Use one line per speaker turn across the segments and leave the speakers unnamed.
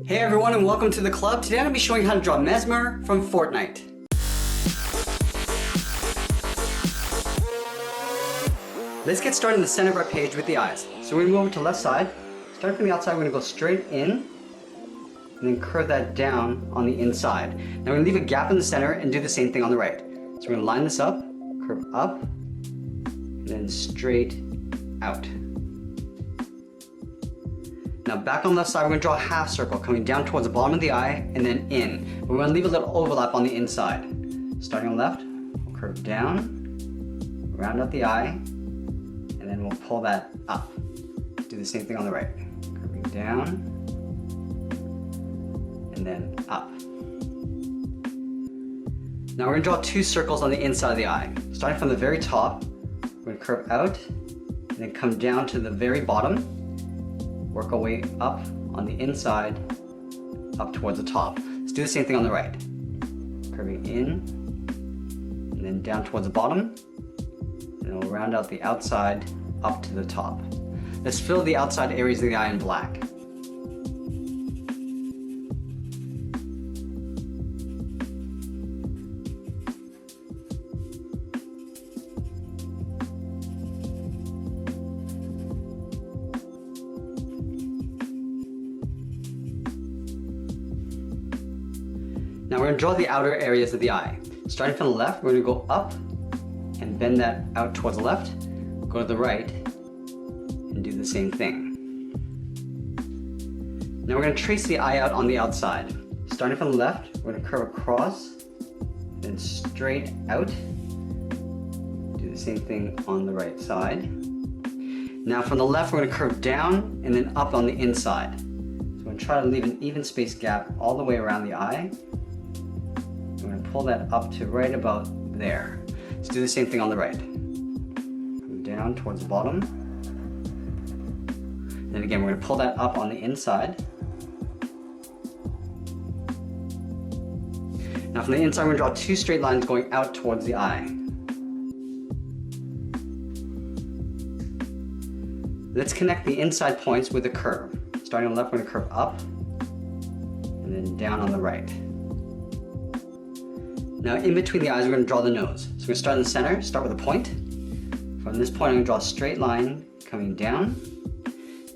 Hey everyone and welcome to the club. Today I'm going to be showing you how to draw Mesmer from Fortnite. Let's get started in the center of our page with the eyes. So we're going to move over to the left side. Starting from the outside, we're going to go straight in and then curve that down on the inside. Now we're going to leave a gap in the center and do the same thing on the right. So we're going to line this up, curve up, and then straight out. Now back on the left side, we're going to draw a half circle coming down towards the bottom of the eye and then in. We're going to leave a little overlap on the inside. Starting on the left, we'll curve down, round out the eye, and then we'll pull that up. Do the same thing on the right. Curving down, and then up. Now we're going to draw two circles on the inside of the eye. Starting from the very top, we're going to curve out, and then come down to the very bottom. Work our way up on the inside, up towards the top. Let's do the same thing on the right. Curving in, and then down towards the bottom, and then we'll round out the outside up to the top. Let's fill the outside areas of the eye in black. Now we're going to draw the outer areas of the eye. Starting from the left, we're going to go up and bend that out towards the left. Go to the right and do the same thing. Now we're going to trace the eye out on the outside. Starting from the left, we're going to curve across, then straight out. Do the same thing on the right side. Now from the left, we're going to curve down and then up on the inside. So we're going to try to leave an even space gap all the way around the eye. We're going to pull that up to right about there. Let's do the same thing on the right. Come down towards the bottom. Then again, we're going to pull that up on the inside. Now from the inside, we're going to draw two straight lines going out towards the eye. Let's connect the inside points with a curve. Starting on the left, we're going to curve up and then down on the right. Now in between the eyes, we're going to draw the nose. So we're going to start in the center, start with a point. From this point, I'm going to draw a straight line coming down.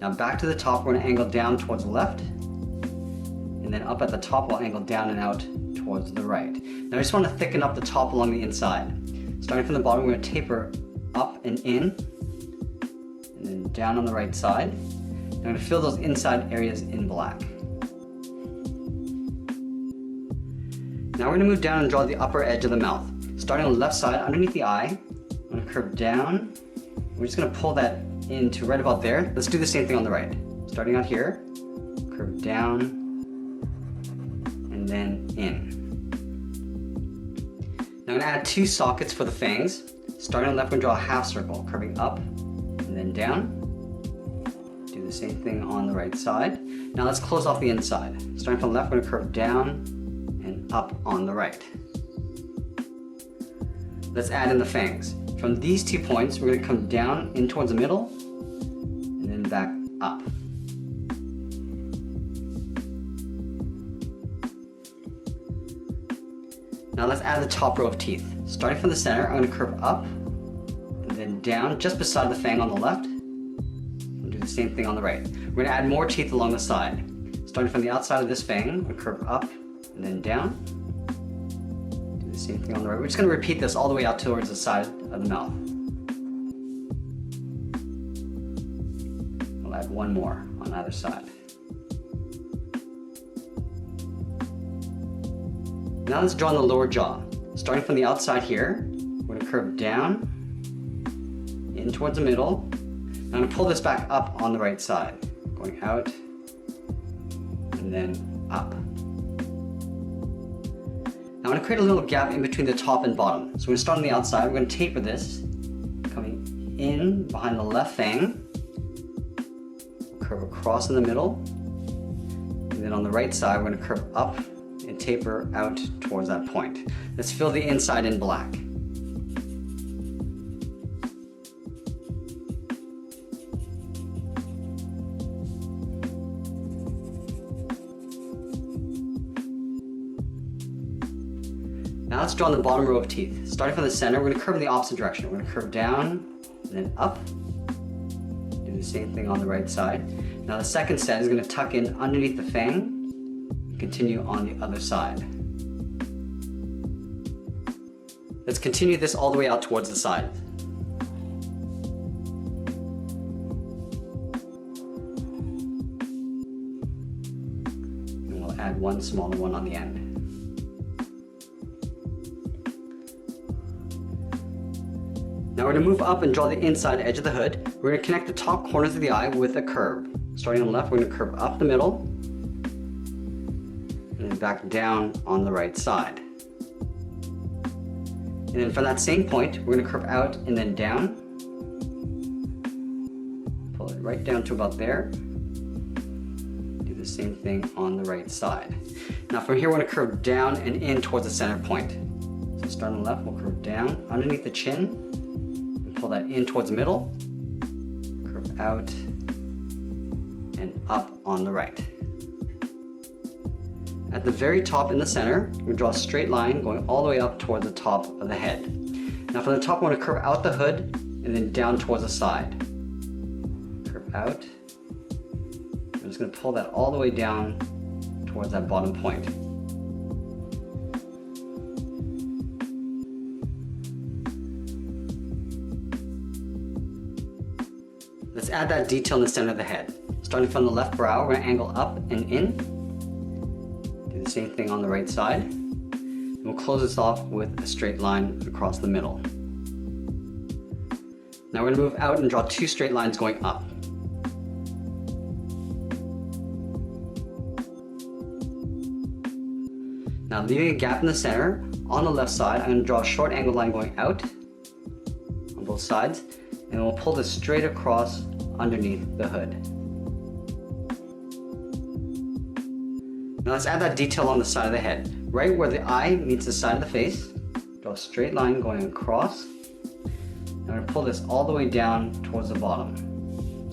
Now back to the top, we're going to angle down towards the left. And then up at the top, we'll angle down and out towards the right. Now I just want to thicken up the top along the inside. Starting from the bottom, we're going to taper up and in. And then down on the right side. I'm going to fill those inside areas in black. Now we're going to move down and draw the upper edge of the mouth. Starting on the left side, underneath the eye, I'm going to curve down. We're just going to pull that into right about there. Let's do the same thing on the right. Starting out here, curve down, and then in. Now I'm going to add two sockets for the fangs. Starting on the left, we're going to draw a half circle, curving up, and then down. Do the same thing on the right side. Now let's close off the inside. Starting from the left, we're going to curve down, and up on the right. Let's add in the fangs. From these 2 points, we're going to come down in towards the middle and then back up. Now let's add the top row of teeth. Starting from the center, I'm going to curve up and then down just beside the fang on the left. We'll do the same thing on the right. We're going to add more teeth along the side. Starting from the outside of this fang, we'll curve up and then down. Do the same thing on the right. We're just going to repeat this all the way out towards the side of the mouth. We'll add one more on either side. Now let's draw on the lower jaw. Starting from the outside here, we're going to curve down, in towards the middle. I'm going to pull this back up on the right side, going out, and then up. Now I'm going to create a little gap in between the top and bottom. So we're going to start on the outside. We're going to taper this, coming in behind the left fang. Curve across in the middle. And then on the right side, we're going to curve up and taper out towards that point. Let's fill the inside in black. Now let's draw the bottom row of teeth. Starting from the center, we're going to curve in the opposite direction. We're going to curve down and then up. Do the same thing on the right side. Now the second set is going to tuck in underneath the fang and continue on the other side. Let's continue this all the way out towards the side. And we'll add one smaller one on the end. Now we're going to move up and draw the inside edge of the hood. We're going to connect the top corners of the eye with a curve. Starting on the left, we're going to curve up the middle and then back down on the right side. And then from that same point, we're going to curve out and then down. Pull it right down to about there. Do the same thing on the right side. Now from here, we're going to curve down and in towards the center point. So starting on the left, we'll curve down underneath the chin. Pull that in towards the middle, curve out, and up on the right. At the very top in the center, we draw a straight line going all the way up towards the top of the head. Now from the top, we want to curve out the hood and then down towards the side. Curve out. I'm just going to pull that all the way down towards that bottom point. Let's add that detail in the center of the head. Starting from the left brow, we're going to angle up and in. Do the same thing on the right side. And we'll close this off with a straight line across the middle. Now we're going to move out and draw two straight lines going up. Now leaving a gap in the center, on the left side, I'm going to draw a short angled line going out on both sides. And we'll pull this straight across underneath the hood. Now let's add that detail on the side of the head. Right where the eye meets the side of the face, draw a straight line going across. And I'm going to pull this all the way down towards the bottom.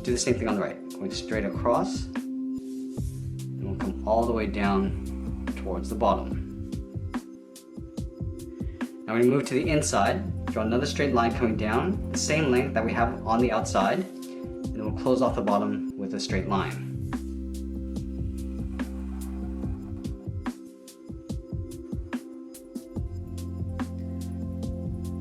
Do the same thing on the right, going straight across. And we'll come all the way down towards the bottom. Now we're going to move to the inside. Draw another straight line coming down, the same length that we have on the outside, and then we'll close off the bottom with a straight line.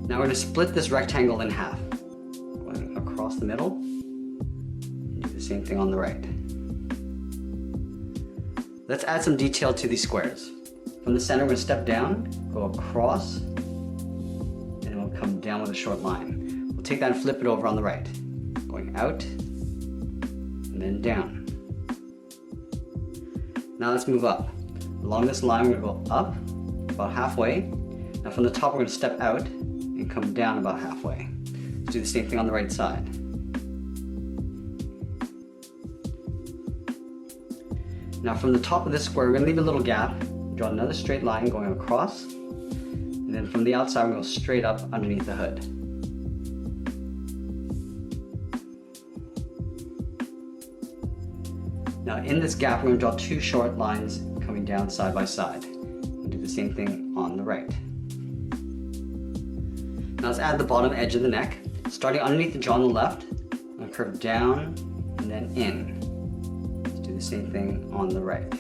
Now we're going to split this rectangle in half, going across the middle, and do the same thing on the right. Let's add some detail to these squares. From the center, we're going to step down, go across, come down with a short line. We'll take that and flip it over on the right. Going out and then down. Now let's move up. Along this line we're going to go up about halfway. Now from the top we're going to step out and come down about halfway. Let's do the same thing on the right side. Now from the top of this square we're going to leave a little gap. Draw another straight line going across. And then from the outside, we'll go straight up underneath the hood. Now in this gap, we're going to draw two short lines coming down side by side. We'll do the same thing on the right. Now let's add the bottom edge of the neck. Starting underneath the jaw on the left, I'm going to curve down and then in. Let's do the same thing on the right.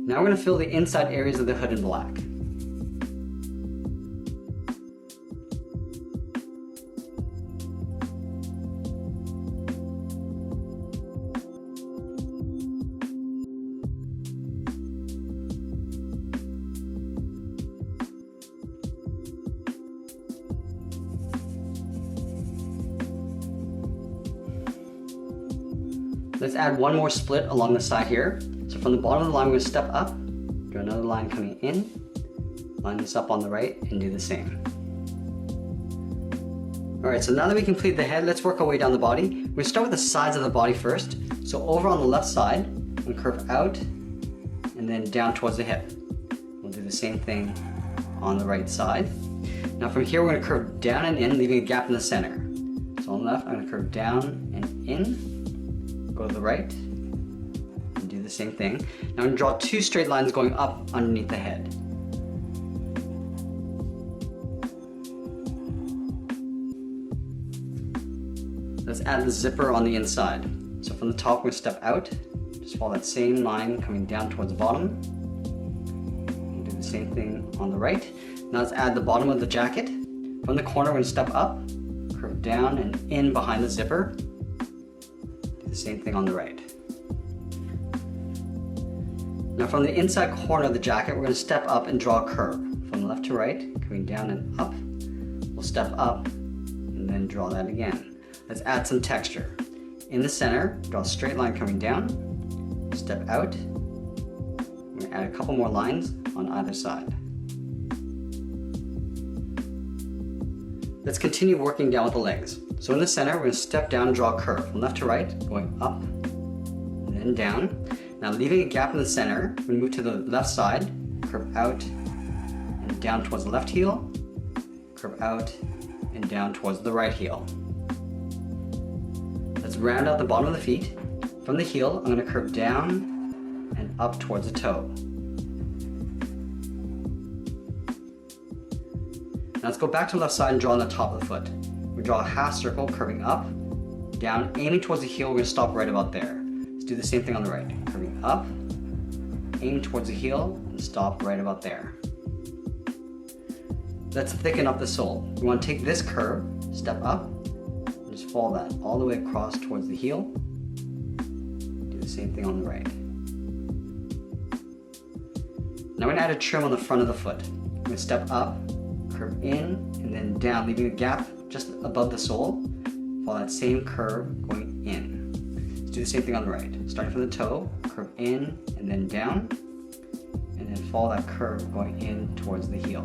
Now we're going to fill the inside areas of the hood in black. Let's add one more split along the side here. So from the bottom of the line, we're going to step up, do another line coming in, line this up on the right, and do the same. Alright, so now that we complete the head, let's work our way down the body. We're going to start with the sides of the body first. So over on the left side, we're going to curve out and then down towards the hip. We'll do the same thing on the right side. Now from here, we're going to curve down and in, leaving a gap in the center. So on the left, I'm going to curve down and in. Go to the right and do the same thing. Now I'm going to draw two straight lines going up underneath the head. Let's add the zipper on the inside. So from the top, we're going to step out, just follow that same line coming down towards the bottom. And do the same thing on the right. Now let's add the bottom of the jacket. From the corner, we're going to step up, curve down and in behind the zipper. Do the same thing on the right. Now from the inside corner of the jacket, we're going to step up and draw a curve. From left to right, coming down and up. We'll step up and then draw that again. Let's add some texture. In the center, draw a straight line coming down. Step out. We're going to add a couple more lines on either side. Let's continue working down with the legs. So in the center, we're going to step down and draw a curve from left to right, going up and then down. Now leaving a gap in the center, we move to the left side, curve out and down towards the left heel, curve out and down towards the right heel. Let's round out the bottom of the feet. From the heel, I'm going to curve down and up towards the toe. Now let's go back to the left side and draw on the top of the foot. We draw a half circle curving up, down, aiming towards the heel. We're going to stop right about there. Let's do the same thing on the right. Curving up, aim towards the heel, and stop right about there. Let's thicken up the sole. We want to take this curve, step up, and just follow that all the way across towards the heel. Do the same thing on the right. Now we're going to add a trim on the front of the foot. We're going to step up, curve in, and then down, leaving a gap just above the sole. Follow that same curve going in. Let's do the same thing on the right. Starting from the toe, curve in and then down, and then follow that curve going in towards the heel.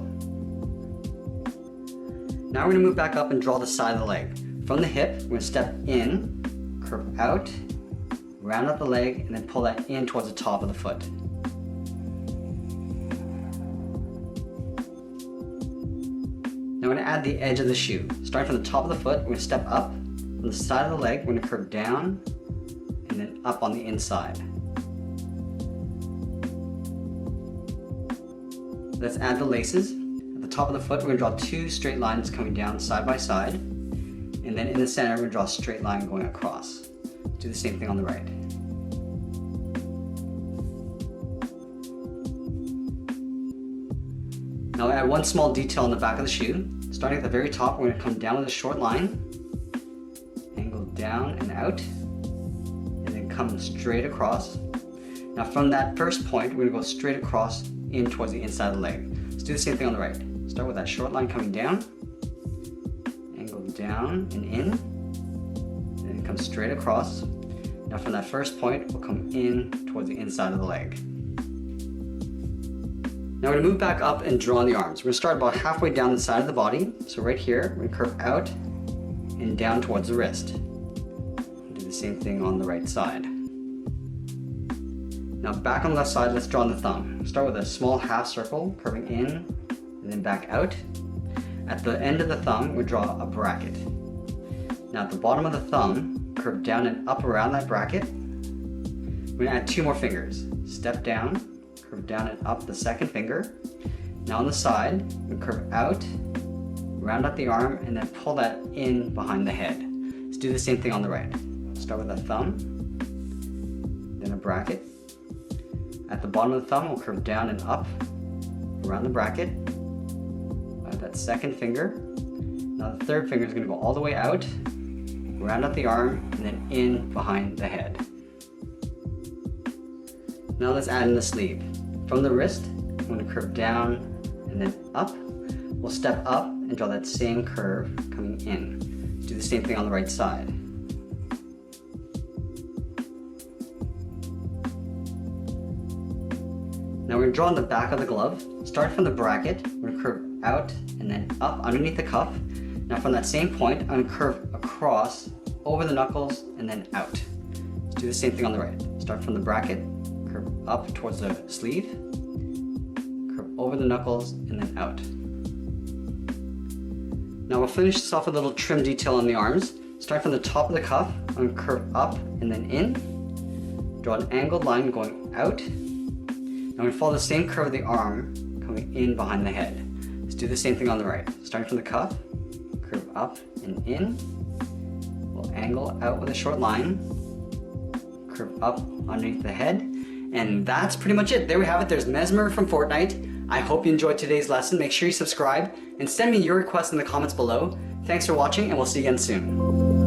Now we're going to move back up and draw the side of the leg. From the hip, we're going to step in, curve out, round out the leg, and then pull that in towards the top of the foot. Now we're going to add the edge of the shoe. Starting from the top of the foot, we're going to step up. From the side of the leg, we're going to curve down and then up on the inside. Let's add the laces. At the top of the foot, we're going to draw two straight lines coming down side by side. And then in the center, we're going to draw a straight line going across. Do the same thing on the right. Now add one small detail on the back of the shoe. Starting at the very top, we're going to come down with a short line, angle down and out, and then come straight across. Now from that first point, we're going to go straight across in towards the inside of the leg. Let's do the same thing on the right. Start with that short line coming down, angle down and in, and then come straight across. Now from that first point, we'll come in towards the inside of the leg. Now we're going to move back up and draw on the arms. We're going to start about halfway down the side of the body. So right here, we're going to curve out and down towards the wrist. Do the same thing on the right side. Now back on the left side, let's draw on the thumb. Start with a small half circle, curving in and then back out. At the end of the thumb, we draw a bracket. Now at the bottom of the thumb, curve down and up around that bracket. We're going to add two more fingers. Step down, curve down and up the second finger. Now on the side, we curve out, round out the arm, and then pull that in behind the head. Let's do the same thing on the right. Start with a thumb, then a bracket. At the bottom of the thumb, we'll curve down and up around the bracket. Add that second finger. Now the third finger is going to go all the way out, round out the arm, and then in behind the head. Now let's add in the sleeve. From the wrist, I'm going to curve down and then up. We'll step up and draw that same curve coming in. Do the same thing on the right side. Now we're going to draw on the back of the glove. Start from the bracket, we're going to curve out and then up underneath the cuff. Now from that same point, I'm going to curve across, over the knuckles, and then out. Let's do the same thing on the right. Start from the bracket, curve up towards the sleeve, curve over the knuckles, and then out. Now we'll finish this off with a little trim detail on the arms. Start from the top of the cuff, I'm going to curve up and then in. Draw an angled line going out. Now we're going to follow the same curve of the arm coming in behind the head. Let's do the same thing on the right. Starting from the cuff, curve up and in. We'll We'll angle out with a short line, curve up underneath the head, and that's pretty much it. There we have it. There's Mesmer from Fortnite. I hope you enjoyed today's lesson. Make sure you subscribe and send me your requests in the comments below. Thanks for watching, and we'll see you again soon.